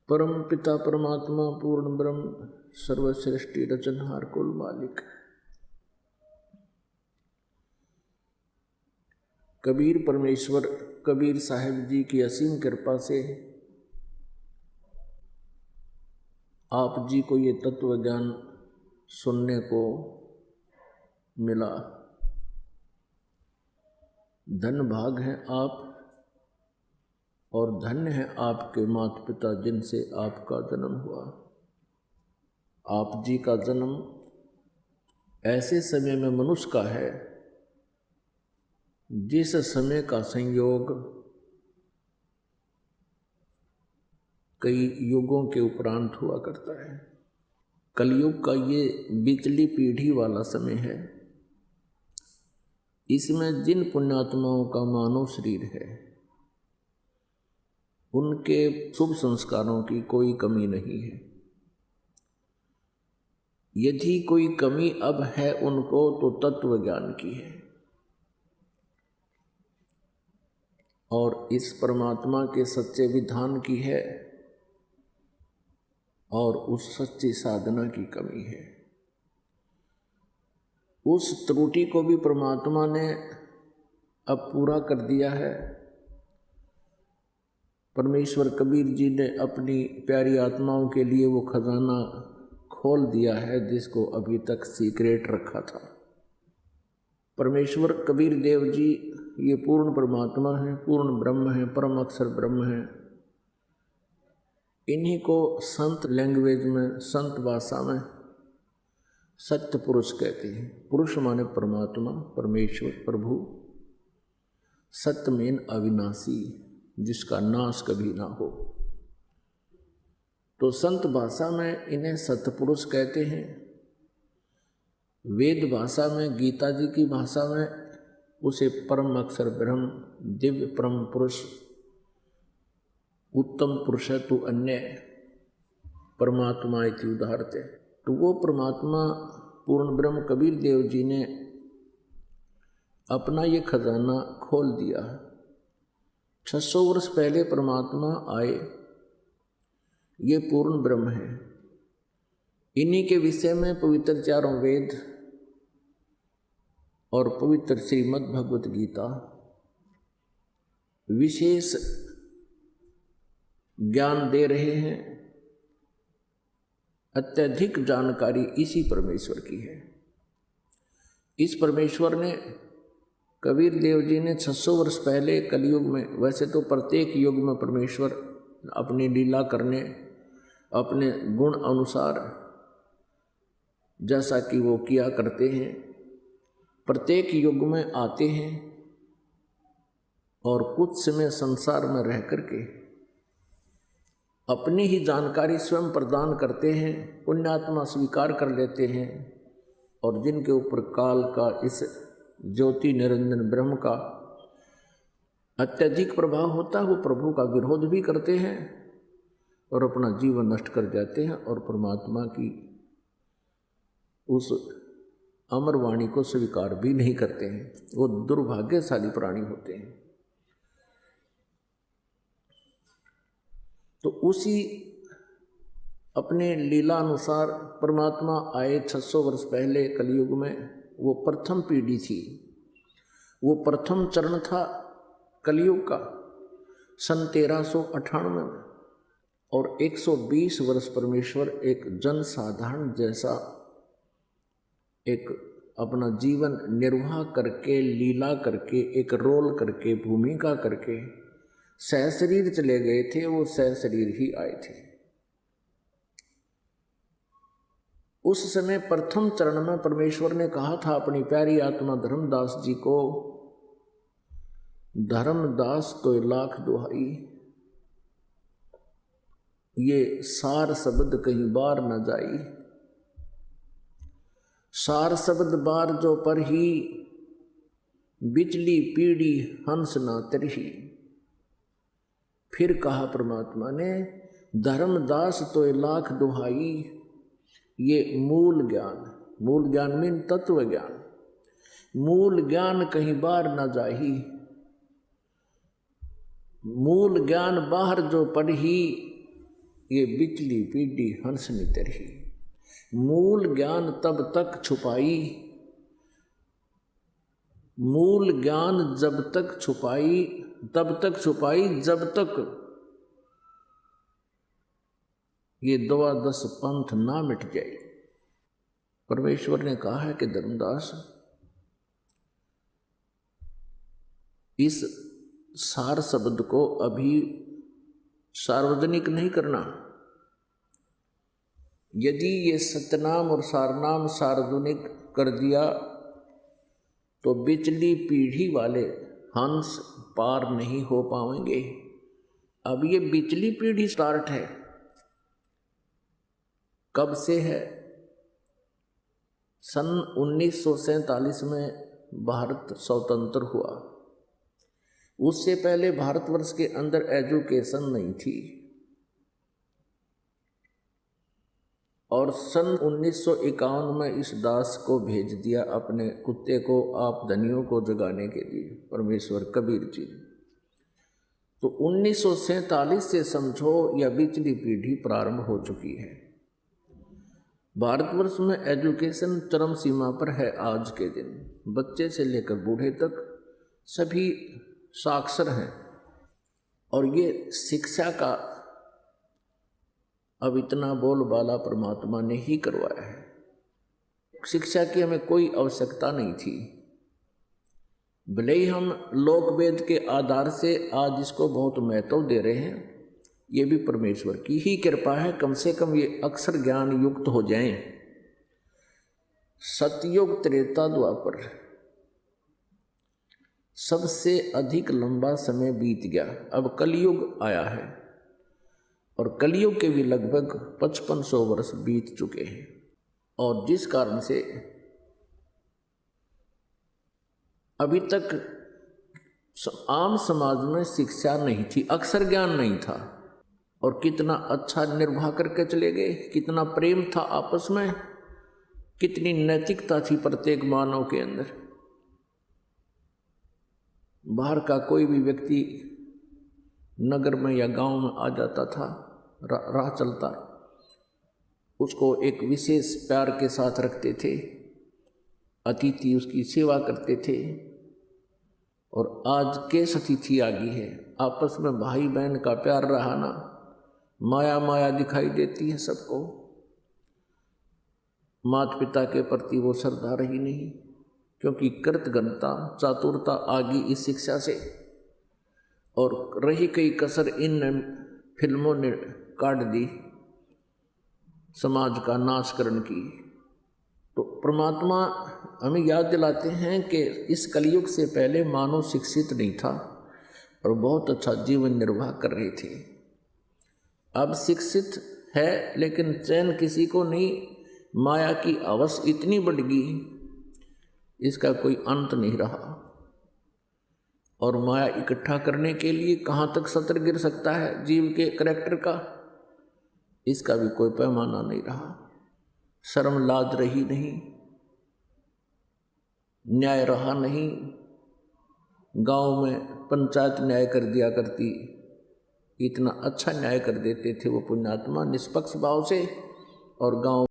परम पिता परमात्मा पूर्ण ब्रह्म सर्वश्रेष्ठी रचनहार कुल मालिक। कबीर परमेश्वर कबीर साहिब जी की असीम कृपा से आप जी को ये तत्व ज्ञान सुनने को मिला। धन भाग हैं आप और धन्य है आपके माता पिता जिनसे आपका जन्म हुआ। आप जी का जन्म ऐसे समय में मनुष्य का है जिस समय का संयोग कई युगों के उपरांत हुआ करता है। कलयुग का ये बिचली पीढ़ी वाला समय है। इसमें जिन पुण्यात्माओं का मानव शरीर है उनके शुभ संस्कारों की कोई कमी नहीं है। यदि कोई कमी अब है उनको तो तत्व ज्ञान की है और इस परमात्मा के सच्चे विधान की है और उस सच्ची साधना की कमी है। उस त्रुटि को भी परमात्मा ने अब पूरा कर दिया है। परमेश्वर कबीर जी ने अपनी प्यारी आत्माओं के लिए वो खजाना खोल दिया है जिसको अभी तक सीक्रेट रखा था। परमेश्वर कबीर देव जी ये पूर्ण परमात्मा है, पूर्ण ब्रह्म है, परम अक्षर ब्रह्म है। इन्हीं को संत लैंग्वेज में, संत भाषा में सत्य पुरुष कहते हैं। पुरुष माने परमात्मा, परमेश्वर, प्रभु, सत्य मेन अविनाशी, जिसका नाश कभी ना हो। तो संत भाषा में इन्हें सतपुरुष कहते हैं। वेद भाषा में, गीता जी की भाषा में उसे परम अक्षर ब्रह्म, दिव्य परम पुरुष, उत्तम पुरुष तु अन्य परमात्मा इति उदाहरते। तो वो परमात्मा पूर्ण ब्रह्म कबीर देव जी ने अपना ये खजाना खोल दिया। 600 वर्ष पहले परमात्मा आए, ये पूर्ण ब्रह्म है। इन्हीं के विषय में पवित्र चारों वेद और पवित्र श्रीमद् भगवत गीता विशेष ज्ञान दे रहे हैं। अत्यधिक जानकारी इसी परमेश्वर की है। इस परमेश्वर ने कबीर देव जी ने 600 वर्ष पहले कलयुग में, वैसे तो प्रत्येक युग में परमेश्वर अपनी लीला करने अपने गुण अनुसार जैसा कि वो किया करते हैं, प्रत्येक युग में आते हैं और कुछ समय संसार में रह करके अपनी ही जानकारी स्वयं प्रदान करते हैं। पुण्यात्मा स्वीकार कर लेते हैं और जिनके ऊपर काल का, इस ज्योति निरंजन ब्रह्म का अत्यधिक प्रभाव होता है, वो प्रभु का विरोध भी करते हैं और अपना जीवन नष्ट कर जाते हैं और परमात्मा की उस अमर वाणी को स्वीकार भी नहीं करते हैं। वो दुर्भाग्यशाली प्राणी होते हैं। तो उसी अपने लीला अनुसार परमात्मा आए 600 वर्ष पहले कलयुग में। वो प्रथम पीढ़ी थी, वो प्रथम चरण था कलयुग का, सन 1398 में। और 120 वर्ष परमेश्वर एक जनसाधारण जैसा एक अपना जीवन निर्वाह करके, लीला करके, एक रोल करके, भूमिका करके सहशरीर चले गए थे। वो सहशरीर ही आए थे। उस समय प्रथम चरण में परमेश्वर ने कहा था अपनी प्यारी आत्मा धर्मदास जी को, धर्मदास तो लाख दुहाई, ये सार शब्द कहीं बार न जाई। सार शब्द बार जो पर ही, बिचली पीढ़ी हंस ना तरही। फिर कहा परमात्मा ने, धर्मदास तो लाख दुहाई, ये मूल ज्ञान, मूल ज्ञान मीन तत्व ज्ञान, मूल ज्ञान कहीं बार न जाही। मूल ज्ञान बाहर जो पढ़ी ये बिचली पीढ़ी हंस नितरही। मूल ज्ञान तब तक छुपाई, मूल ज्ञान जब तक छुपाई, तब तक छुपाई जब तक ये द्वादश पंथ ना मिट जाए। परमेश्वर ने कहा है कि धर्मदास, इस सार शब्द को अभी सार्वजनिक नहीं करना। यदि ये सतनाम और सारनाम सार्वजनिक कर दिया तो बिचली पीढ़ी वाले हंस पार नहीं हो पाएंगे। अब ये बिचली पीढ़ी स्टार्ट है, कब से है? सन 1947 में भारत स्वतंत्र हुआ। उससे पहले भारतवर्ष के अंदर एजुकेशन नहीं थी, और सन 1951 में इस दास को भेज दिया अपने कुत्ते को आप धनियों को जगाने के लिए, परमेश्वर कबीर जी। तो 1947 से समझो या बिचली पीढ़ी प्रारंभ हो चुकी है। भारतवर्ष में एजुकेशन चरम सीमा पर है आज के दिन। बच्चे से लेकर बूढ़े तक सभी साक्षर हैं, और ये शिक्षा का अब इतना बोलबाला परमात्मा ने ही करवाया है। शिक्षा की हमें कोई आवश्यकता नहीं थी, भले ही हम लोक वेद के आधार से आज इसको बहुत महत्व दे रहे हैं। ये भी परमेश्वर की ही कृपा है, कम से कम ये अक्षर ज्ञान युक्त हो जाएं। सतयुग त्रेता द्वापर सबसे अधिक लंबा समय बीत गया, अब कलयुग आया है, और कलयुग के भी लगभग 5500 वर्ष बीत चुके हैं। और जिस कारण से अभी तक आम समाज में शिक्षा नहीं थी, अक्षर ज्ञान नहीं था, और कितना अच्छा निर्वाह करके चले गए, कितना प्रेम था आपस में, कितनी नैतिकता थी प्रत्येक मानव के अंदर। बाहर का कोई भी व्यक्ति नगर में या गांव में आ जाता था, राह चलता, उसको एक विशेष प्यार के साथ रखते थे, अतिथि उसकी सेवा करते थे। और आज कैस अतिथि आ गई है, आपस में भाई बहन का प्यार रहा ना, माया माया दिखाई देती है सबको। माता पिता के प्रति वो श्रद्धा रही नहीं, क्योंकि कृतघ्नता चातुरता आ गई इस शिक्षा से, और रही कई कसर इन फिल्मों ने काट दी समाज का नाश करने की। तो परमात्मा हमें याद दिलाते हैं कि इस कलयुग से पहले मानव शिक्षित नहीं था और बहुत अच्छा जीवन निर्वाह कर रहे थे। अब शिक्षित है लेकिन चैन किसी को नहीं, माया की हवस इतनी बढ़ गई, इसका कोई अंत नहीं रहा। और माया इकट्ठा करने के लिए कहाँ तक सत्र गिर सकता है जीव के करैक्टर का, इसका भी कोई पैमाना नहीं रहा। शर्म लाज रही नहीं, न्याय रहा नहीं। गांव में पंचायत न्याय कर दिया करती, इतना अच्छा न्याय कर देते थे वो पुण्यात्मा निष्पक्ष भाव से, और गांव